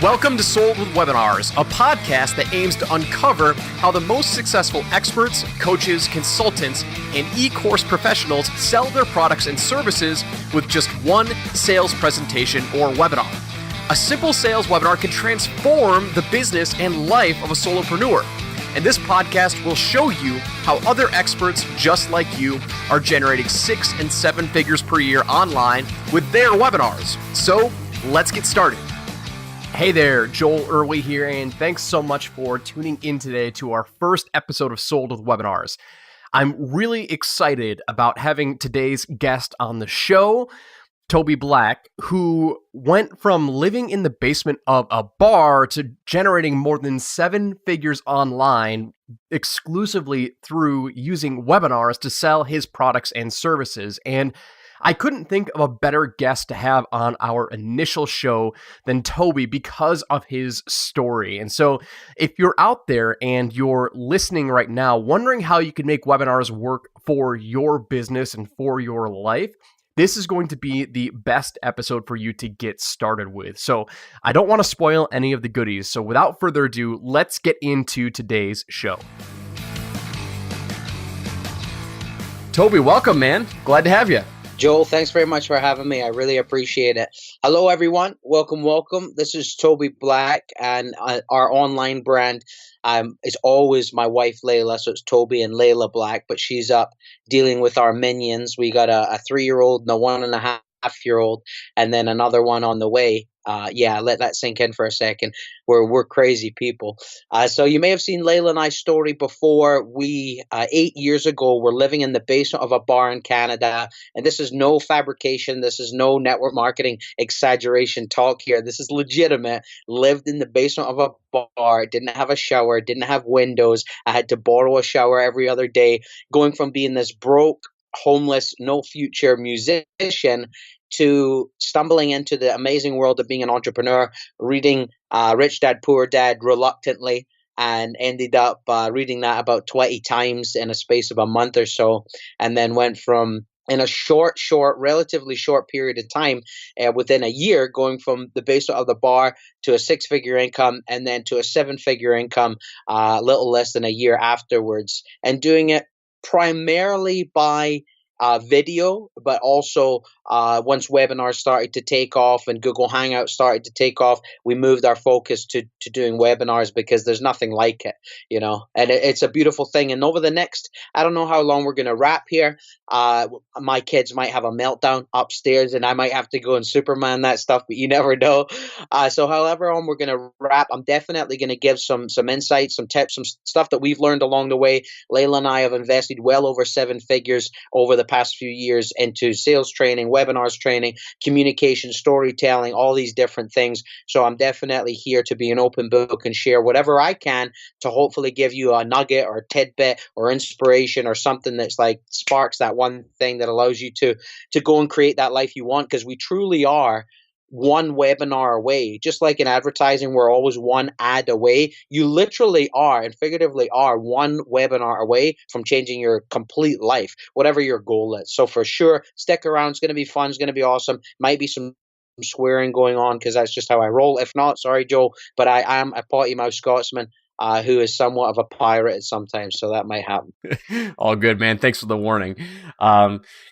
Welcome to Sold with Webinars, a podcast that aims to uncover how the most successful experts, coaches, consultants, and e-course professionals sell their products and services with just one sales presentation or webinar. A simple sales webinar can transform the business and life of a solopreneur. And this podcast will show you how other experts just like you are generating 6 and 7 figures per year online with their webinars. So let's get started. Hey there, Joel Early here, and thanks so much for tuning in today to our first episode of Sold with Webinars. I'm really excited about having today's guest on the show, Toby Black, who went from living in the basement of a bar to generating more than 7 figures online exclusively through using webinars to sell his products and services. And I couldn't think of a better guest to have on our initial show than Toby because of his story. And so if you're out there and you're listening right now, wondering how you can make webinars work for your business and for your life, this is going to be the best episode for you to get started with. So I don't want to spoil any of the goodies. So without further ado, let's get into today's show. Toby, welcome, man. Glad to have you. Joel, thanks very much for having me. I really appreciate it. Hello, everyone. Welcome. This is Toby Black, and our online brand is always my wife, Layla. So it's Toby and Layla Black, but she's up dealing with our minions. We got a 3-year-old and a 1.5-year-old, and then another one on the way. Let that sink in for a second. We're crazy people. So you may have seen Layla and I's story before. We 8 years ago were living in the basement of a bar in Canada, and this is no fabrication. This is no network marketing exaggeration talk here. This is legitimate. Lived in the basement of a bar. Didn't have a shower. Didn't have windows. I had to borrow a shower every other day. Going from being this broke, homeless, no future musician to stumbling into the amazing world of being an entrepreneur, reading Rich Dad, Poor Dad reluctantly, and ended up reading that about 20 times in a space of a month or so, and then went from, in a relatively short period of time, within a year, going from the basement of the bar to a 6-figure income and then to a 7-figure income a little less than a year afterwards, and doing it primarily by video, but also once webinars started to take off and Google Hangouts started to take off, we moved our focus to doing webinars because there's nothing like it, and it's a beautiful thing. And over the next, I don't know how long we're going to wrap here. My kids might have a meltdown upstairs and I might have to go and Superman that stuff, but you never know. So however on we're going to wrap, I'm definitely going to give some insights, some tips, some stuff that we've learned along the way. Layla and I have invested well over 7 figures over the past few years into sales training, webinars training, communication, storytelling, all these different things. So I'm definitely here to be an open book and share whatever I can to hopefully give you a nugget or a tidbit or inspiration or something that's like sparks that one thing that allows you to go and create that life you want, because we truly are one webinar away. Just like in advertising, we're always one ad away. You literally are and figuratively are one webinar away from changing your complete life, whatever your goal is. So for sure, stick around. It's going to be fun. It's going to be awesome. Might be some swearing going on because that's just how I roll. If not, sorry, Joel, but I am a potty mouth Scotsman who is somewhat of a pirate sometimes, so that might happen. All good, man. Thanks for the warning.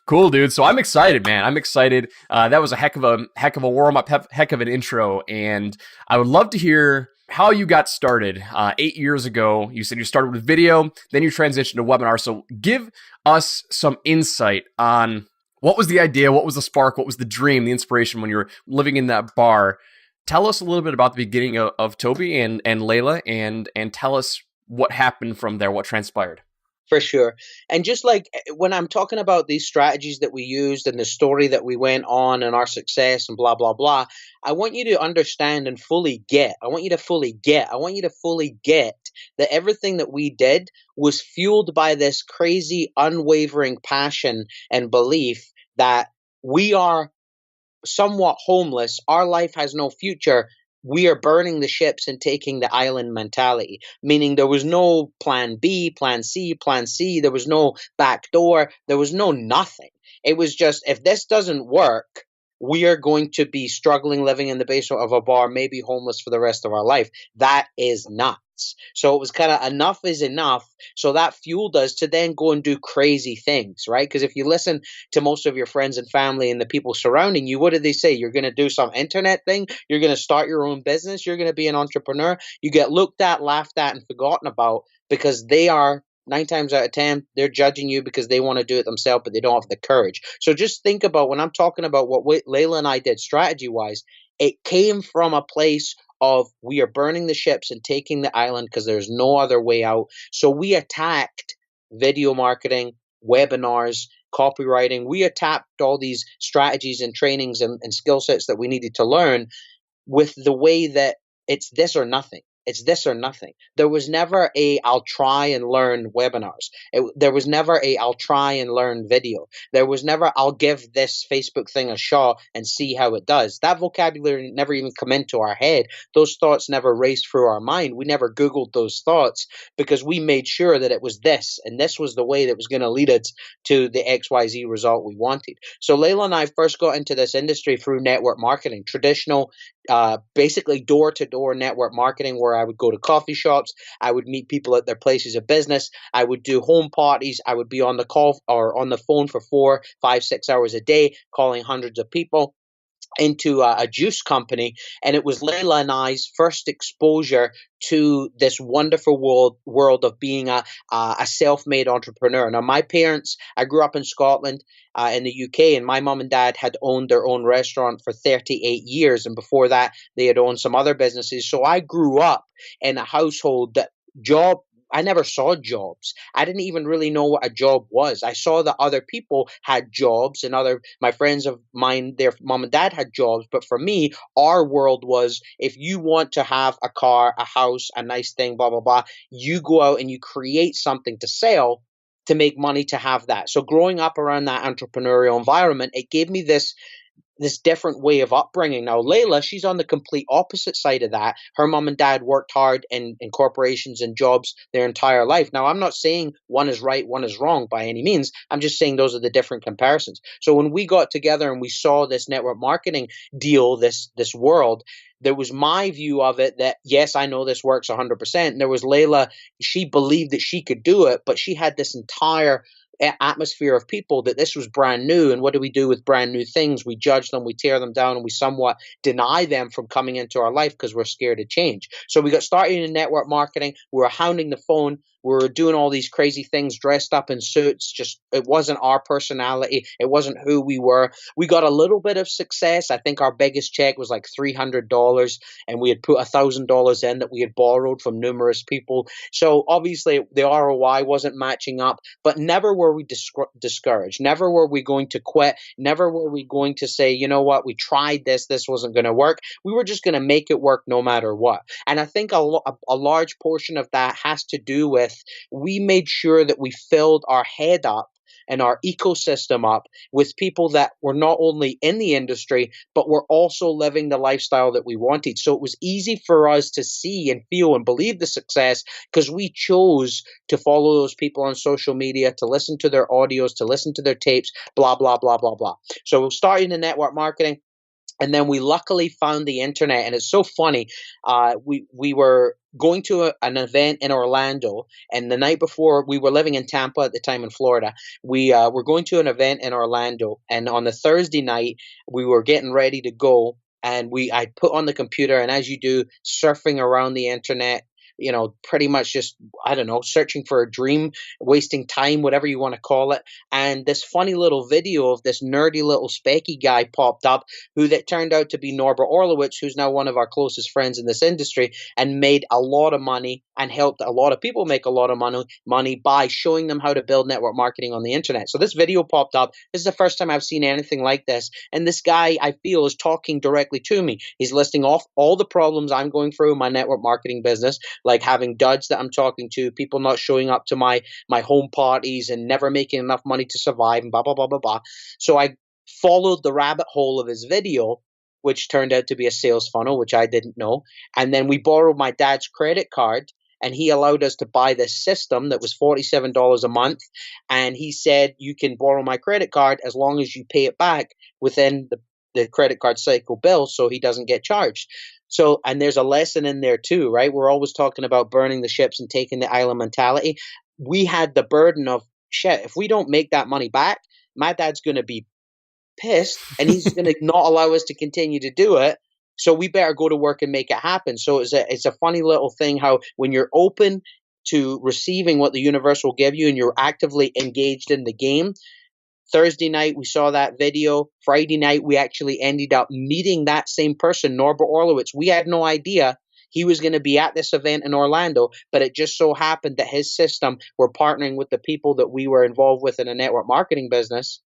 Cool, dude. So I'm excited, man. I'm excited. That was a heck of a warm up, heck of an intro, and I would love to hear how you got started. 8 years ago, you said you started with video, then you transitioned to webinar. So give us some insight on what was the idea, what was the spark, what was the dream, the inspiration when you were living in that bar. Tell us a little bit about the beginning of Toby and Layla, and tell us what happened from there, what transpired. For sure. And just like when I'm talking about these strategies that we used and the story that we went on and our success and blah, blah, blah, I want you to understand and fully get. I want you to fully get that everything that we did was fueled by this crazy, unwavering passion and belief that we are somewhat homeless, our life has no future, we are burning the ships and taking the island mentality, meaning there was no plan B, plan C, there was no back door, there was no nothing. It was just, if this doesn't work, we are going to be struggling living in the basement of a bar, maybe homeless for the rest of our life. That is nuts. So it was kind of enough is enough. So that fueled us to then go and do crazy things, right? Because if you listen to most of your friends and family and the people surrounding you, what do they say? You're going to do some internet thing. You're going to start your own business. You're going to be an entrepreneur. You get looked at, laughed at, and forgotten about because they are 9 times out of 10, they're judging you because they want to do it themselves, but they don't have the courage. So just think about when I'm talking about what Layla and I did strategy wise, it came from a place of we are burning the ships and taking the island because there's no other way out. So we attacked video marketing, webinars, copywriting. We attacked all these strategies and trainings and skill sets that we needed to learn with the way that it's this or nothing. It's this or nothing. There was never a I'll try and learn webinars. There was never a I'll try and learn video. There was never I'll give this Facebook thing a shot and see how it does. That vocabulary never even come into our head. Those thoughts never raced through our mind. We never Googled those thoughts because we made sure that it was this and this was the way that was going to lead us to the XYZ result we wanted. So Layla and I first got into this industry through network marketing, traditional basically door-to-door network marketing, where I would go to coffee shops, I would meet people at their places of business, I would do home parties, I would be on the call or on the phone for 4, 5, 6 hours a day, calling hundreds of people into a juice company, and it was Layla and I's first exposure to this wonderful world of being a self-made entrepreneur. Now, my parents, I grew up in Scotland, in the UK, and my mom and dad had owned their own restaurant for 38 years, and before that, they had owned some other businesses. So I grew up in a household that job I never saw jobs. I didn't even really know what a job was. I saw that other people had jobs and other my friends of mine, their mom and dad had jobs. But for me, our world was if you want to have a car, a house, a nice thing, blah, blah, blah, you go out and you create something to sell to make money to have that. So growing up around that entrepreneurial environment, it gave me this different way of upbringing. Now, Layla, she's on the complete opposite side of that. Her mom and dad worked hard in corporations and jobs their entire life. Now, I'm not saying one is right, one is wrong by any means. I'm just saying those are the different comparisons. So when we got together and we saw this network marketing deal, this world, there was my view of it that, yes, I know this works 100%. And there was Layla, she believed that she could do it, but she had this entire atmosphere of people that this was brand new. And what do we do with brand new things? We judge them, we tear them down, and we somewhat deny them from coming into our life because we're scared of change. So we got started in network marketing. We were hounding the phone. We were doing all these crazy things, dressed up in suits. Just it wasn't our personality. It wasn't who we were. We got a little bit of success. I think our biggest check was like $300, and we had put $1,000 in that we had borrowed from numerous people. So obviously the ROI wasn't matching up, but never were we discouraged. Never were we going to quit. Never were we going to say, you know what, we tried this. This wasn't going to work. We were just going to make it work no matter what. And I think a large portion of that has to do with we made sure that we filled our head up and our ecosystem up with people that were not only in the industry, but were also living the lifestyle that we wanted. So it was easy for us to see and feel and believe the success because we chose to follow those people on social media, to listen to their audios, to listen to their tapes, blah, blah, blah, blah, blah. So starting in network marketing, and then we luckily found the internet, and it's so funny. We were going to an event in Orlando, and the night before, we were living in Tampa at the time in Florida. We were going to an event in Orlando, and on the Thursday night, we were getting ready to go, and I put on the computer, and as you do, surfing around the internet, pretty much just, I don't know, searching for a dream, wasting time, whatever you want to call it. And this funny little video of this nerdy little specky guy popped up who that turned out to be Norbert Orlowitz, who's now one of our closest friends in this industry and made a lot of money and helped a lot of people make a lot of money by showing them how to build network marketing on the internet. So this video popped up. This is the first time I've seen anything like this. And this guy, I feel, is talking directly to me. He's listing off all the problems I'm going through in my network marketing business, like having duds that I'm talking to, people not showing up to my home parties and never making enough money to survive and blah, blah, blah, blah, blah. So I followed the rabbit hole of his video, which turned out to be a sales funnel, which I didn't know. And then we borrowed my dad's credit card, and he allowed us to buy this system that was $47 a month. And he said, you can borrow my credit card as long as you pay it back within the credit card cycle bill so he doesn't get charged. So, and there's a lesson in there too, right? We're always talking about burning the ships and taking the island mentality. We had the burden of shit. If we don't make that money back, my dad's going to be pissed and he's going to not allow us to continue to do it. So we better go to work and make it happen. So it's a funny little thing how when you're open to receiving what the universe will give you and you're actively engaged in the game. Thursday night, we saw that video. Friday night, we actually ended up meeting that same person, Norbert Orlowitz. We had no idea he was going to be at this event in Orlando, but it just so happened that his system were partnering with the people that we were involved with in a network marketing business.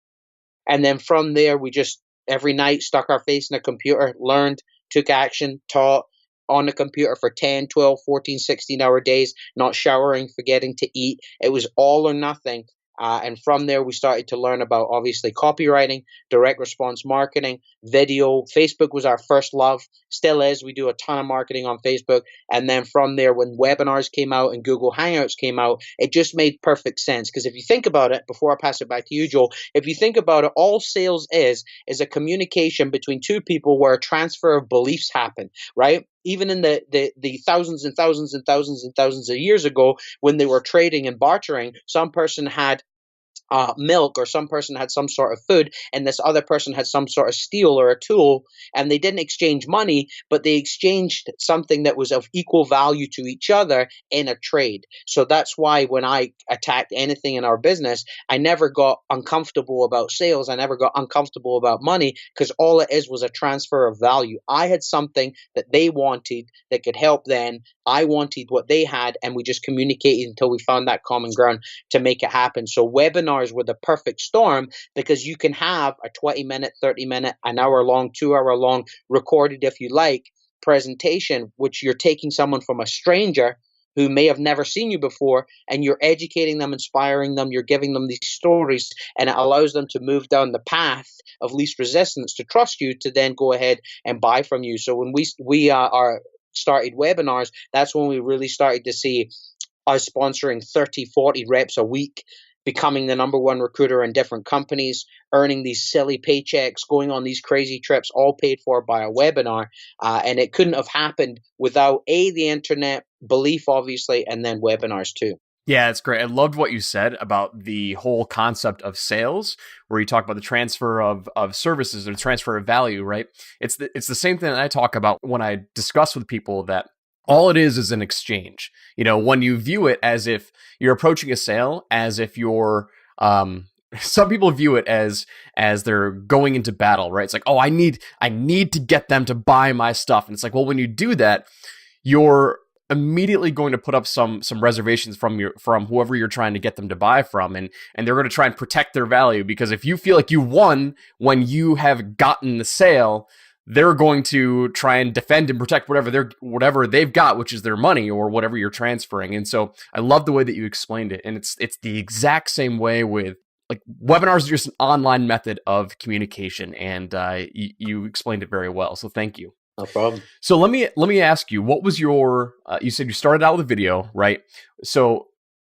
And then from there, we just every night stuck our face in a computer, learned, took action, taught on the computer for 10, 12, 14, 16-hour days, not showering, forgetting to eat. It was all or nothing. And from there, we started to learn about obviously copywriting, direct response marketing, video. Facebook was our first love, still is. We do a ton of marketing on Facebook. And then from there, when webinars came out and Google Hangouts came out, it just made perfect sense. Because if you think about it, before I pass it back to you, Joel, if you think about it, all sales is a communication between two people where a transfer of beliefs happen, right? Even in the thousands and thousands and thousands and thousands of years ago, when they were trading and bartering, some person had milk or some person had some sort of food and this other person had some sort of steel or a tool, and they didn't exchange money, but they exchanged something that was of equal value to each other in a trade. So that's why when I attacked anything in our business, I never got uncomfortable about sales. I never got uncomfortable about money, because all it is was a transfer of value. I had something that they wanted that could help them. I wanted what they had, and we just communicated until we found that common ground to make it happen. So webinars were the perfect storm, because you can have a 20-minute, 30-minute, an hour long, 2 hour long, recorded if you like, presentation, which you're taking someone from a stranger who may have never seen you before, and you're educating them, inspiring them, you're giving them these stories, and it allows them to move down the path of least resistance to trust you to then go ahead and buy from you. So when we are started webinars, that's when we really started to see us sponsoring 30, 40 reps a week, becoming the number one recruiter in different companies, earning these silly paychecks, going on these crazy trips, all paid for by a webinar. And it couldn't have happened without the internet, belief, obviously, and then webinars too. Yeah, it's great. I loved what you said about the whole concept of sales, where you talk about the transfer of services or the transfer of value, right? It's the same thing that I talk about when I discuss with people that all it is an exchange. You know, when you view it as if you're approaching a sale, as if you're, some people view it as they're going into battle, right? It's like, oh, I need to get them to buy my stuff. And it's like, well, when you do that, you're immediately going to put up some reservations from whoever you're trying to get them to buy from, and they're going to try and protect their value, because if you feel like you won when you have gotten the sale, they're going to try and defend and protect whatever they've got, which is their money or whatever you're transferring. And so I love the way that you explained it, and it's the exact same way with, like, webinars are just an online method of communication, and you explained it very well. So thank you. No problem. So let me ask you, what was your? You said you started out with a video, right? So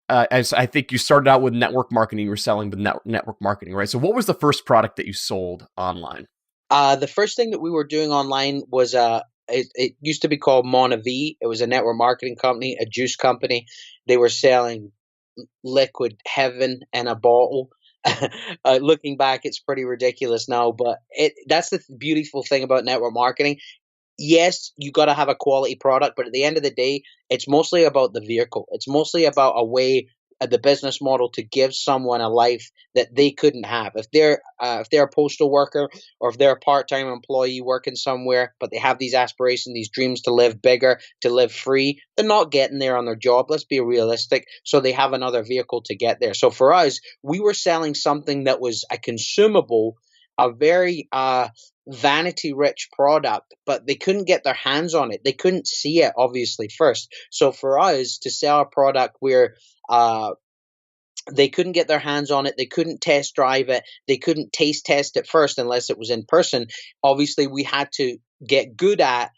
as I think you started out with network marketing, you were selling with network marketing, right? So what was the first product that you sold online? The first thing that we were doing online was it used to be called Monavi. It was a network marketing company, a juice company. They were selling liquid heaven in a bottle. Looking back, it's pretty ridiculous now, but that's the beautiful thing about network marketing. Yes, you got to have a quality product, but at the end of the day, it's mostly about the vehicle. It's mostly about a way, the business model to give someone a life that they couldn't have. If they're a postal worker, or if they're a part-time employee working somewhere, but they have these aspirations, these dreams to live bigger, to live free, they're not getting there on their job. Let's be realistic. So they have another vehicle to get there. So for us, we were selling something that was a consumable, a very vanity rich product, but they couldn't get their hands on it. They couldn't see it, obviously, first. So for us to sell a product where they couldn't get their hands on it, they couldn't test drive it, they couldn't taste test it first unless it was in person, obviously we had to get good at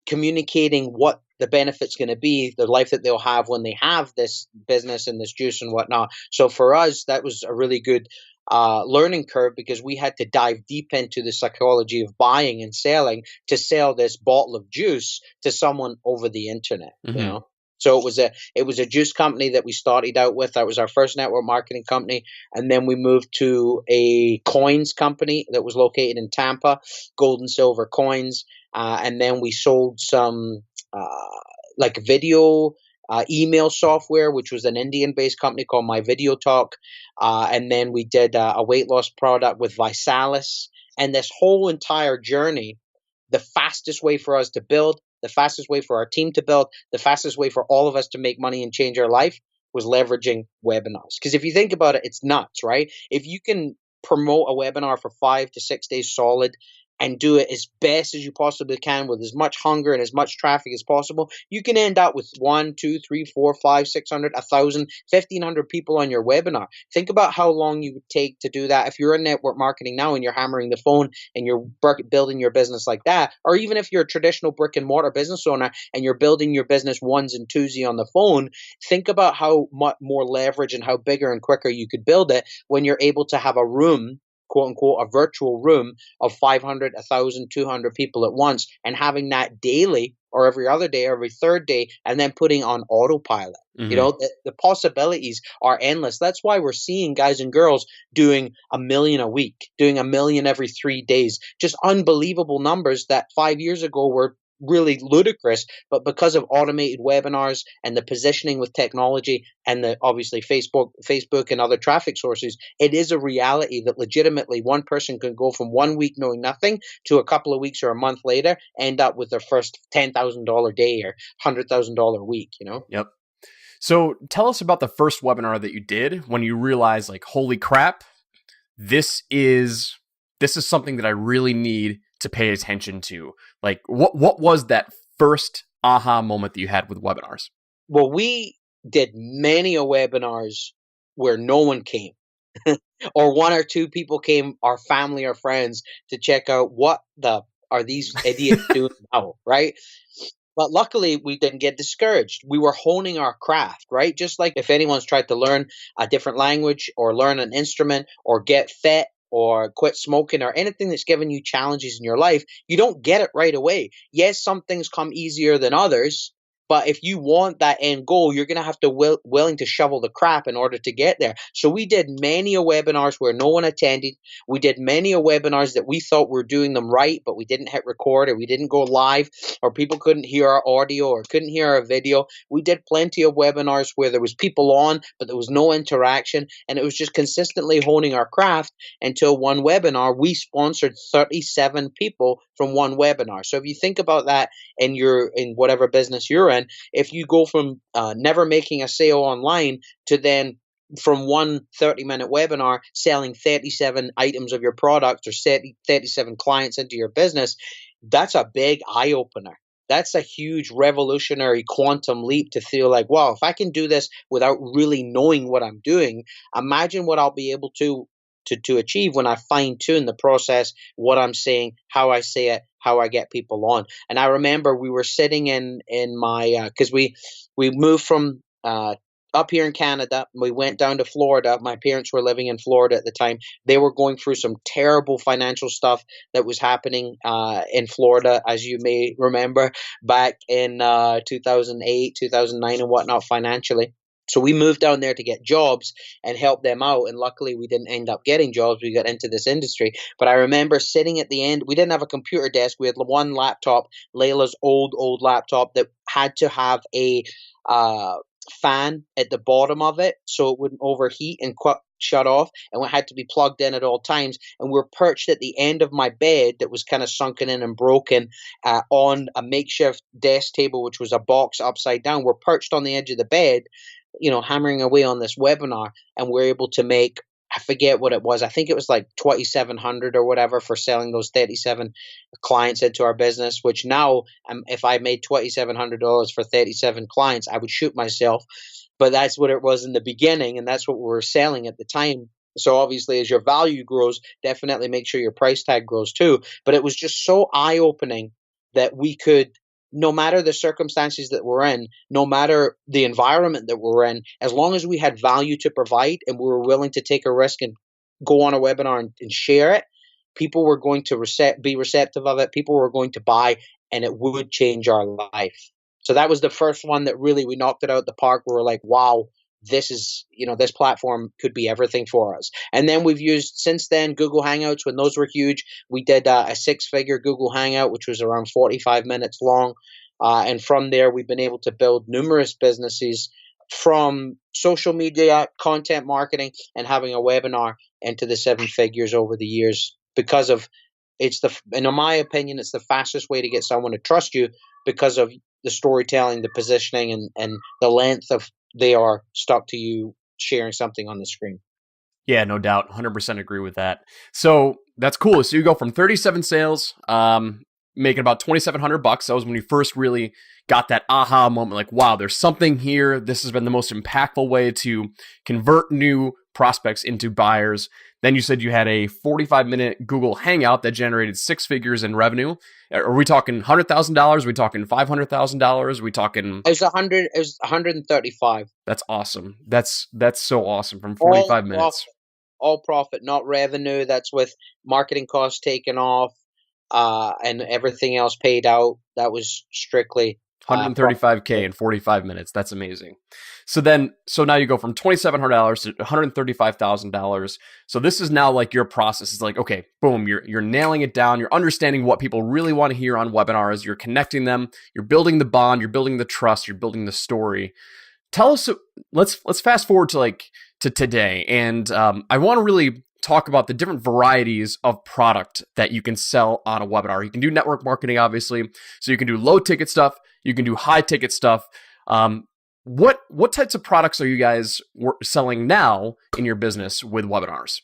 communicating what the benefit's going to be, the life that they'll have when they have this business and this juice and whatnot. So for us, that was a really good learning curve because we had to dive deep into the psychology of buying and selling to sell this bottle of juice to someone over the internet. You Mm-hmm. know, so it was a juice company that we started out with. That was our first network marketing company, and then we moved to a coins company that was located in Tampa, gold and silver coins, and then we sold some like video email software, which was an Indian-based company called My Video Talk. And then we did a weight loss product with Visalis. And this whole entire journey, the fastest way for us to build, the fastest way for our team to build, the fastest way for all of us to make money and change our life was leveraging webinars. Because if you think about it, it's nuts, right? If you can promote a webinar for 5 to 6 days solid and do it as best as you possibly can with as much hunger and as much traffic as possible, you can end up with 1, 2, 3, 4, 5, 600, 1,000, 1,500 people on your webinar. Think about how long you would take to do that if you're in network marketing now and you're hammering the phone and you're building your business like that, or even if you're a traditional brick and mortar business owner and you're building your business ones and twosy on the phone. Think about how much more leverage and how bigger and quicker you could build it when you're able to have a room, quote unquote, a virtual room of 500, 1,000, 200 people at once, and having that daily or every other day, or every third day, and then putting on autopilot. You Mm-hmm. know, the possibilities are endless. That's why we're seeing guys and girls doing 1 million a week, doing 1 million every 3 days. Just unbelievable numbers that 5 years ago were really ludicrous, but because of automated webinars and the positioning with technology and the obviously Facebook and other traffic sources, it is a reality that legitimately one person can go from 1 week knowing nothing to a couple of weeks or a month later end up with their first $10,000 day or $100,000 week, you know? Yep. So tell us about the first webinar that you did when you realized, like, holy crap, this is something that I really need to pay attention to. Like, what was that first aha moment that you had with webinars? Well, we did many a webinars where no one came. Or one or two people came, our family or friends, to check out what the are these idiots doing now, right? But luckily, we didn't get discouraged. We were honing our craft, right? Just like if anyone's tried to learn a different language or learn an instrument or get fit or quit smoking or anything that's given you challenges in your life, you don't get it right away. Yes, some things come easier than others. But if you want that end goal, you're going to have to willing to shovel the crap in order to get there. So we did many a webinars where no one attended. We did many a webinars that we thought were doing them right, but we didn't hit record or we didn't go live or people couldn't hear our audio or couldn't hear our video. We did plenty of webinars where there was people on, but there was no interaction. And it was just consistently honing our craft until one webinar, we sponsored 37 people from one webinar. So if you think about that in whatever business you're in, if you go from never making a sale online to then from one 30-minute webinar selling 37 items of your product or 37 clients into your business, that's a big eye opener. That's a huge revolutionary quantum leap to feel like, wow, if I can do this without really knowing what I'm doing, imagine what I'll be able to achieve when I fine tune the process, what I'm saying, how I say it, how I get people on. And I remember we were sitting in my because we moved from up here in Canada. We went down to Florida. My parents were living in Florida at the time. They were going through some terrible financial stuff that was happening in Florida, as you may remember, back in 2008, 2009 and whatnot financially. So we moved down there to get jobs and help them out. And luckily, we didn't end up getting jobs. We got into this industry. But I remember sitting at the end. We didn't have a computer desk. We had one laptop, Layla's old laptop that had to have a fan at the bottom of it so it wouldn't overheat and shut off, and it had to be plugged in at all times. And we're perched at the end of my bed that was kind of sunken in and broken on a makeshift desk table, which was a box upside down. We're perched on the edge of the bed, hammering away on this webinar, and we're able to make, I forget what it was. I think it was like 2,700 or whatever for selling those 37 clients into our business, which now, if I made $2,700 for 37 clients, I would shoot myself. But that's what it was in the beginning, and that's what we were selling at the time. So obviously, as your value grows, definitely make sure your price tag grows too. But it was just so eye-opening that we could, no matter the circumstances that we're in, no matter the environment that we're in, as long as we had value to provide and we were willing to take a risk and go on a webinar and share it, people were going to be receptive of it. People were going to buy, and it would change our life. So that was the first one that really we knocked it out the park. We were like, wow, this is, this platform could be everything for us. And then we've used since then Google Hangouts when those were huge. We did a 6-figure Google Hangout, which was around 45 minutes long. And from there, we've been able to build numerous businesses from social media, content marketing, and having a webinar into the 7 figures over the years because of in my opinion, it's the fastest way to get someone to trust you because of the storytelling, the positioning, and the length of they are stuck to you sharing something on the screen. Yeah, no doubt. 100% agree with that. So that's cool. So you go from 37 sales, making about $2,700. That was when you first really got that aha moment, like, wow, there's something here. This has been the most impactful way to convert new prospects into buyers. Then you said you had a 45-minute Google Hangout that generated 6 figures in revenue. Are we talking $100,000? Are we talking $500,000? Are we talking? It was 100. It was 135. That's awesome. That's so awesome from 45 minutes. All profit, not revenue. That's with marketing costs taken off, and everything else paid out. That was strictly 135K in 45 minutes. That's amazing. So now you go from $2,700 to $135,000. So this is now like your process. It's like, okay, boom, you're nailing it down. You're understanding what people really want to hear on webinars. You're connecting them. You're building the bond. You're building the trust. You're building the story. Tell us. Let's fast forward to today, and I want to really talk about the different varieties of product that you can sell on a webinar. You can do network marketing, obviously. So you can do low ticket stuff. You can do high ticket stuff. What types of products are you guys selling now in your business with webinars?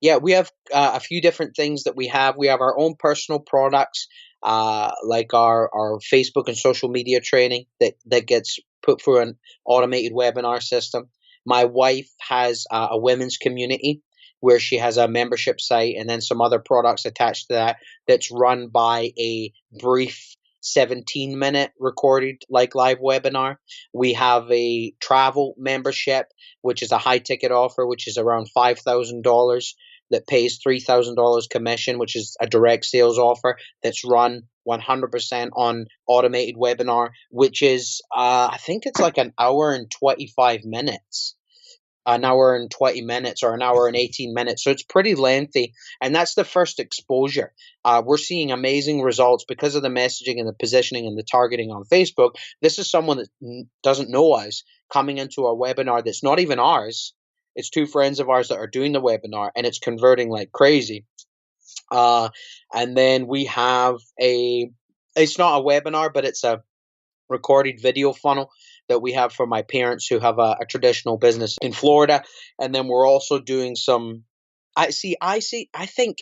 Yeah, we have a few different things that we have. We have our own personal products, like our Facebook and social media training that gets put through an automated webinar system. My wife has a women's community where she has a membership site and then some other products attached to that that's run by a brief 17-minute recorded like live webinar. We have a travel membership, which is a high ticket offer, which is around $5,000 that pays $3,000 commission, which is a direct sales offer that's run 100% on automated webinar, which is, I think it's like an hour and 25 minutes. An hour and 20 minutes or an hour and 18 minutes. So it's pretty lengthy. And that's the first exposure. We're seeing amazing results because of the messaging and the positioning and the targeting on Facebook. This is someone that doesn't know us coming into a webinar that's not even ours. It's 2 friends of ours that are doing the webinar, and it's converting like crazy. And then we have it's not a webinar, but it's a recorded video funnel that we have for my parents who have a traditional business in Florida. And then we're also doing some, I think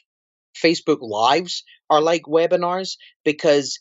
Facebook Lives are like webinars because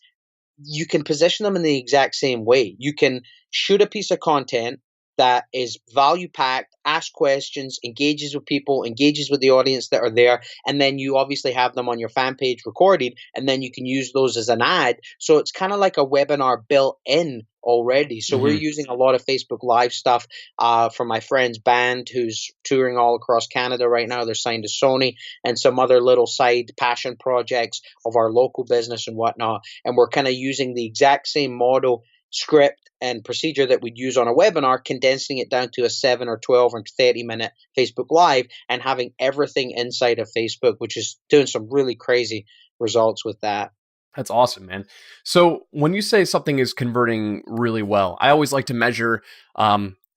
you can position them in the exact same way. You can shoot a piece of content that is value packed, ask questions, engages with people, engages with the audience that are there, and then you obviously have them on your fan page recorded, and then you can use those as an ad. So it's kind of like a webinar built in already. So we're using a lot of Facebook Live stuff from my friend's band who's touring all across Canada right now. They're signed to Sony, and some other little side passion projects of our local business and whatnot. And we're kind of using the exact same model, script, and procedure that we'd use on a webinar, condensing it down to a 7 or 12 or 30-minute Facebook Live and having everything inside of Facebook, which is doing some really crazy results with that. That's awesome, man. So when you say something is converting really well, I always like to measure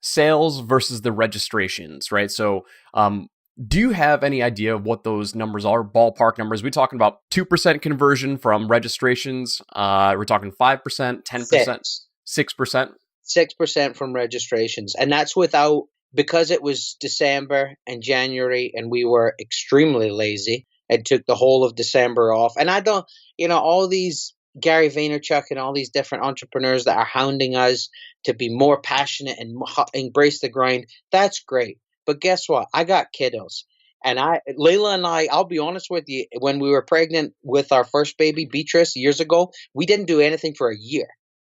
sales versus the registrations, right? So do you have any idea of what those numbers are, ballpark numbers? We're talking about 2% conversion from registrations. We're talking 5%, 10%, 6%? 6% from registrations. And that's without, because it was December and January and we were extremely lazy and took the whole of December off. And I don't, all these Gary Vaynerchuk and all these different entrepreneurs that are hounding us to be more passionate and embrace the grind, that's great. But guess what? I got kiddos. And Layla and I'll be honest with you, when we were pregnant with our first baby, Beatrice, years ago, we didn't do anything for a year.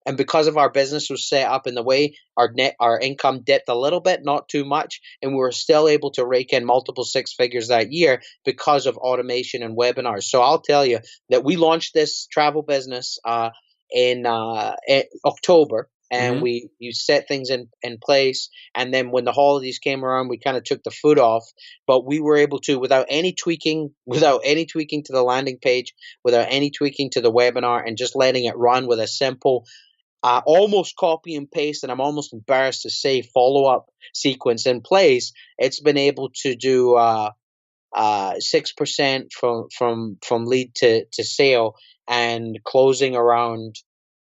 And because of our business was set up in the way, our income dipped a little bit, not too much, and we were still able to rake in multiple six figures that year because of automation and webinars. So I'll tell you that we launched this travel business in October, and Hmm. you set things in place. And then when the holidays came around, we kind of took the foot off, but we were able to, without any tweaking to the landing page, without any tweaking to the webinar, and just letting it run with a simple, almost copy and paste, and I'm almost embarrassed to say follow up sequence in place. It's been able to do 6% from lead to sale, and closing around.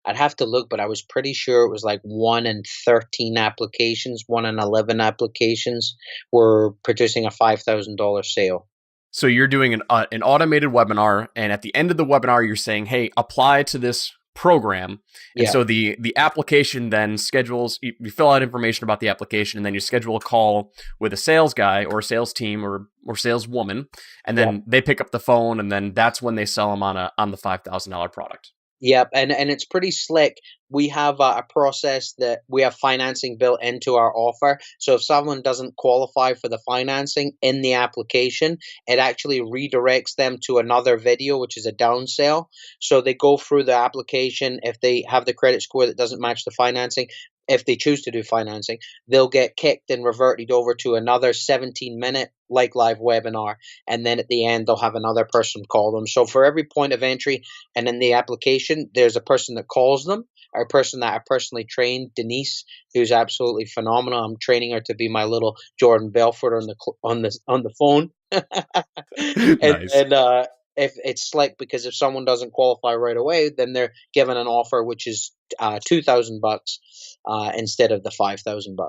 I'd have to look, but I was pretty sure it was like 1 in 13 applications, 1 in 11 applications were producing a $5,000 sale. So you're doing an automated webinar, and at the end of the webinar, you're saying, "Hey, apply to this program." And Yeah, so the application then schedules. You fill out information about the application, and then you schedule a call with a sales guy or a sales team or saleswoman, and yeah. then they pick up the phone, and then that's when they sell them on the $5,000 product. Yep, and it's pretty slick. We have a process that we have financing built into our offer. So if someone doesn't qualify for the financing in the application, it actually redirects them to another video, which is a downsell. So they go through the application. If they have the credit score that doesn't match the financing, if they choose to do financing, they'll get kicked and reverted over to another 17-minute like live webinar. And then at the end, they'll have another person call them. So for every point of entry and in the application, there's a person that calls them, or a person that I personally trained, Denise, who's absolutely phenomenal. I'm training her to be my little Jordan Belfort on the phone. and Nice. and if it's slick, because if someone doesn't qualify right away, then they're given an offer which is $2,000 instead of the $5,000.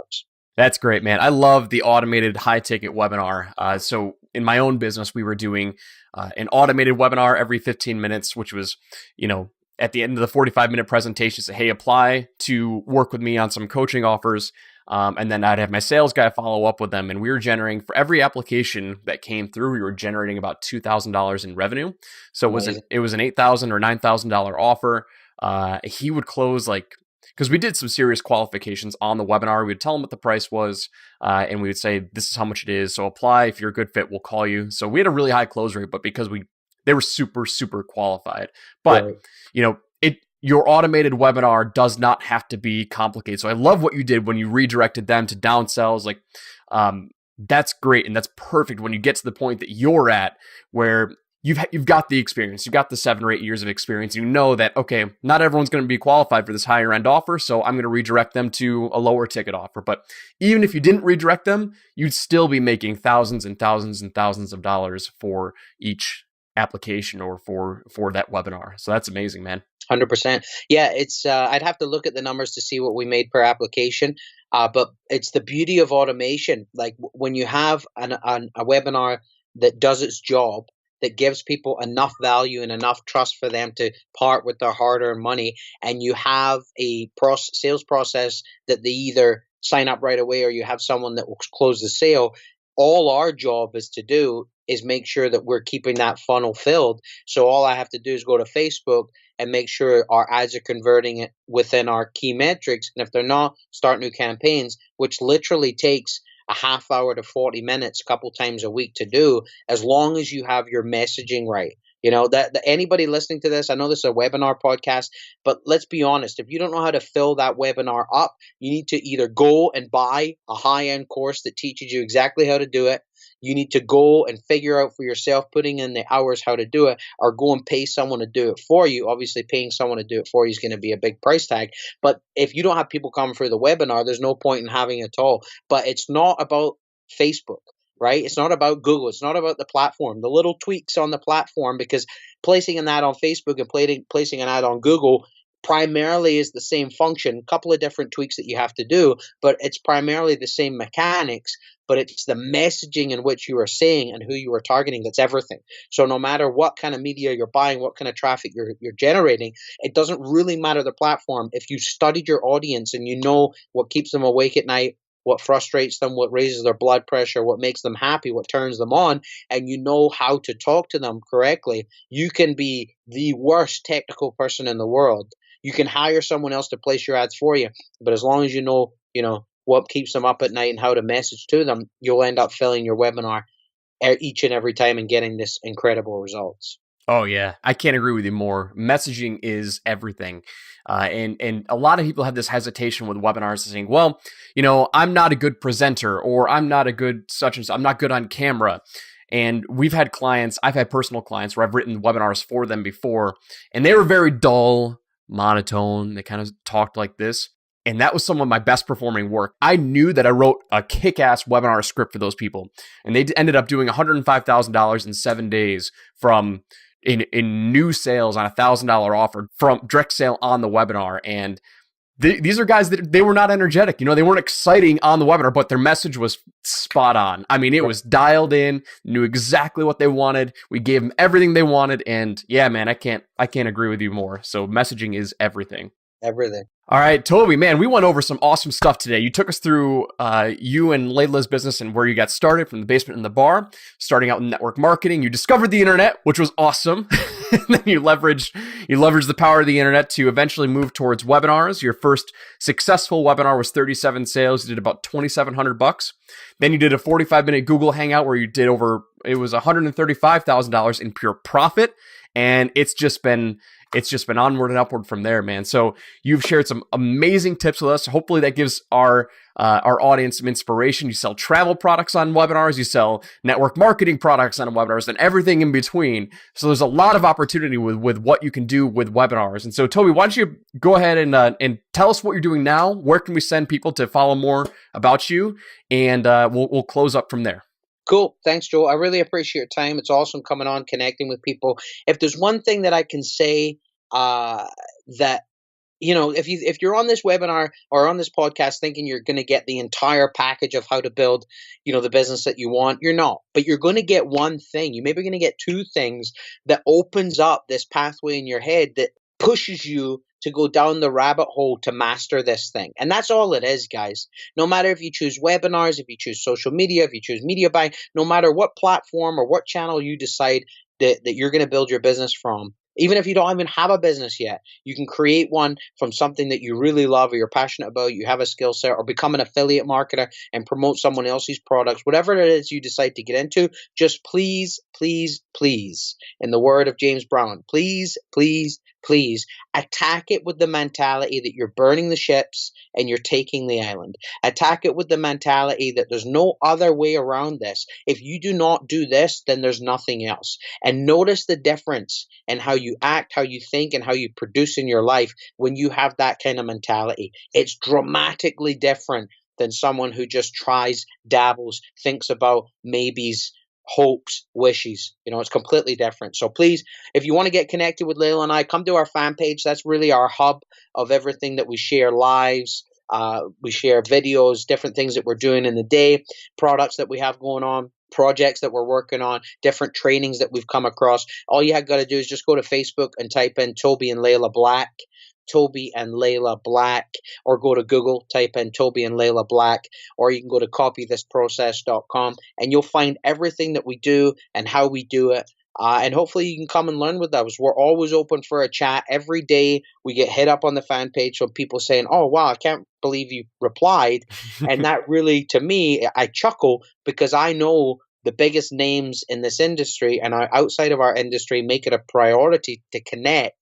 That's great, man. I love the automated high ticket webinar. So in my own business, we were doing an automated webinar every 15 minutes, which was, at the end of the 45-minute presentation, say, "Hey, apply to work with me on some coaching offers." And then I'd have my sales guy follow up with them. And we were generating, for every application that came through, we were generating about $2,000 in revenue. So Amazing. it was an $8,000 or $9,000 offer. He would close because we did some serious qualifications on the webinar. We'd tell them what the price was, and we would say, "This is how much it is. So apply. If you're a good fit, we'll call you." So we had a really high close rate, but because they were super, super qualified. But, Right. your automated webinar does not have to be complicated. So I love what you did when you redirected them to downsells. That's great. And that's perfect when you get to the point that you're at, where you've got the experience, you've got the 7 or 8 years of experience. You know that, okay, not everyone's going to be qualified for this higher end offer, so I'm going to redirect them to a lower ticket offer. But even if you didn't redirect them, you'd still be making thousands and thousands and thousands of dollars for each application or for that webinar. So that's amazing, man. 100%. Yeah, it's I'd have to look at the numbers to see what we made per application. But it's the beauty of automation. Like when you have a webinar that does its job, that gives people enough value and enough trust for them to part with their hard-earned money, and you have a sales process that they either sign up right away, or you have someone that will close the sale. All our job is to do is make sure that we're keeping that funnel filled. So all I have to do is go to Facebook and make sure our ads are converting it within our key metrics. And if they're not, start new campaigns, which literally takes a half hour to 40 minutes a couple times a week to do, as long as you have your messaging right. That anybody listening to this, I know this is a webinar podcast, but let's be honest. If you don't know how to fill that webinar up, you need to either go and buy a high-end course that teaches you exactly how to do it. You need to go and figure out for yourself, putting in the hours how to do it, or go and pay someone to do it for you. Obviously, paying someone to do it for you is going to be a big price tag. But if you don't have people coming through the webinar, there's no point in having it at all. But it's not about Facebook, right? It's not about Google. It's not about the platform, the little tweaks on the platform, because placing an ad on Facebook and placing an ad on Google primarily is the same function, a couple of different tweaks that you have to do, but it's primarily the same mechanics. But it's the messaging in which you are saying and who you are targeting that's everything. So no matter what kind of media you're buying, what kind of traffic you're generating, it doesn't really matter the platform. If you studied your audience and you know what keeps them awake at night, what frustrates them, what raises their blood pressure, what makes them happy, what turns them on, and you know how to talk to them correctly, you can be the worst technical person in the world. You can hire someone else to place your ads for you, but as long as you know what keeps them up at night and how to message to them, you'll end up filling your webinar each and every time and getting this incredible results. Oh yeah, I can't agree with you more. Messaging is everything, and a lot of people have this hesitation with webinars, saying, "Well, I'm not a good presenter, or I'm not a good such and such. I'm not good on camera." And I've had personal clients where I've written webinars for them before, and they were very dull, monotone. They kind of talked like this. And that was some of my best performing work. I knew that I wrote a kick-ass webinar script for those people. And they ended up doing $105,000 in 7 days from in new sales on a $1,000 offer from direct sale on the webinar. And these are guys that they were not energetic. They weren't exciting on the webinar, but their message was spot on. I mean, it was dialed in, knew exactly what they wanted. We gave them everything they wanted. And yeah, man, I can't agree with you more. So messaging is everything. Everything. All right, Toby, man, we went over some awesome stuff today. You took us through you and Layla's business and where you got started from the basement in the bar, starting out in network marketing. You discovered the internet, which was awesome. And then you leveraged the power of the internet to eventually move towards webinars. Your first successful webinar was 37 sales. You did about $2,700. Then you did a 45-minute Google Hangout where you did it was $135,000 in pure profit. And it's just been onward and upward from there, man. So you've shared some amazing tips with us. Hopefully that gives our audience some inspiration. You sell travel products on webinars, you sell network marketing products on webinars, and everything in between. So there's a lot of opportunity with what you can do with webinars. And so Toby, why don't you go ahead and tell us what you're doing now? Where can we send people to follow more about you? And we'll close up from there. Cool. Thanks, Joel. I really appreciate your time. It's awesome coming on, connecting with people. If there's one thing that I can say, that, if you're on this webinar or on this podcast thinking you're going to get the entire package of how to build, the business that you want, you're not. But you're going to get one thing. You may be going to get two things that opens up this pathway in your head that pushes you to go down the rabbit hole to master this thing. And that's all it is, guys. No matter if you choose webinars, if you choose social media, if you choose media buying, no matter what platform or what channel you decide that you're going to build your business from, even if you don't even have a business yet, you can create one from something that you really love or you're passionate about, you have a skill set, or become an affiliate marketer and promote someone else's products. Whatever it is you decide to get into, just please, please, please, in the word of James Brown, please, please, please attack it with the mentality that you're burning the ships and you're taking the island. Attack it with the mentality that there's no other way around this. If you do not do this, then there's nothing else. And notice the difference in how you act, how you think, and how you produce in your life when you have that kind of mentality. It's dramatically different than someone who just tries, dabbles, thinks about maybes, hopes, wishes. It's completely different. So please, if you want to get connected with Layla and I, come to our fan page. That's really our hub of everything that we share, lives. We share videos, different things that we're doing in the day, products that we have going on, projects that we're working on, different trainings that we've come across. All you have got to do is just go to Facebook and type in Toby and Layla Black. Toby and Layla Black, or go to Google, type in Toby and Layla Black, or you can go to copythisprocess.com and you'll find everything that we do and how we do it. And hopefully you can come and learn with us. We're always open for a chat. Every day we get hit up on the fan page from people saying, "Oh, wow, I can't believe you replied." And that really, to me, I chuckle because I know the biggest names in this industry and outside of our industry make it a priority to connect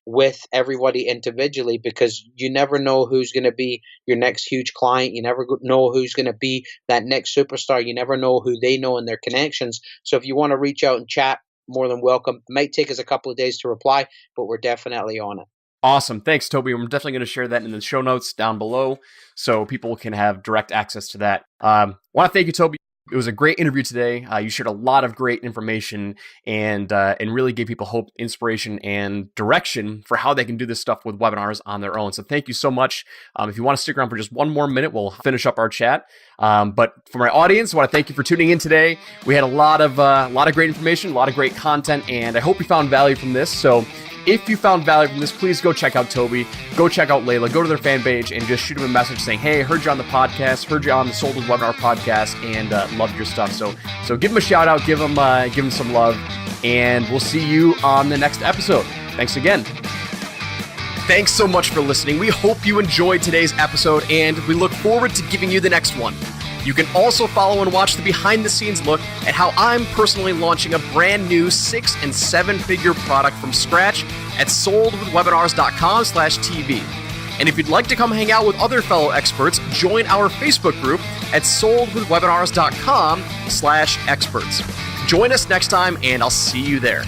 with everybody individually, because you never know who's going to be your next huge client. You never know who's going to be that next superstar. You never know who they know and their connections. So if you want to reach out and chat, more than welcome. It might take us a couple of days to reply, but we're definitely on it. Awesome. Thanks, Toby. I'm definitely going to share that in the show notes down below so people can have direct access to that. I want to thank you, Toby. It was a great interview today. You shared a lot of great information and really gave people hope, inspiration, and direction for how they can do this stuff with webinars on their own. So thank you so much. If you want to stick around for just one more minute, we'll finish up our chat. But for my audience, I want to thank you for tuning in today. We had a lot of great information, a lot of great content, and I hope you found value from this. So if you found value from this, please go check out Toby, go check out Layla, go to their fan page and just shoot them a message saying, "Hey, I heard you on the podcast, heard you on the Sold with Webinar podcast, and loved your stuff." So give them a shout out, give them some love, and we'll see you on the next episode. Thanks again. Thanks so much for listening. We hope you enjoyed today's episode, and we look forward to giving you the next one. You can also follow and watch the behind-the-scenes look at how I'm personally launching a brand new 6- and 7-figure product from scratch at soldwithwebinars.com/TV. And if you'd like to come hang out with other fellow experts, join our Facebook group at soldwithwebinars.com/experts. Join us next time, and I'll see you there.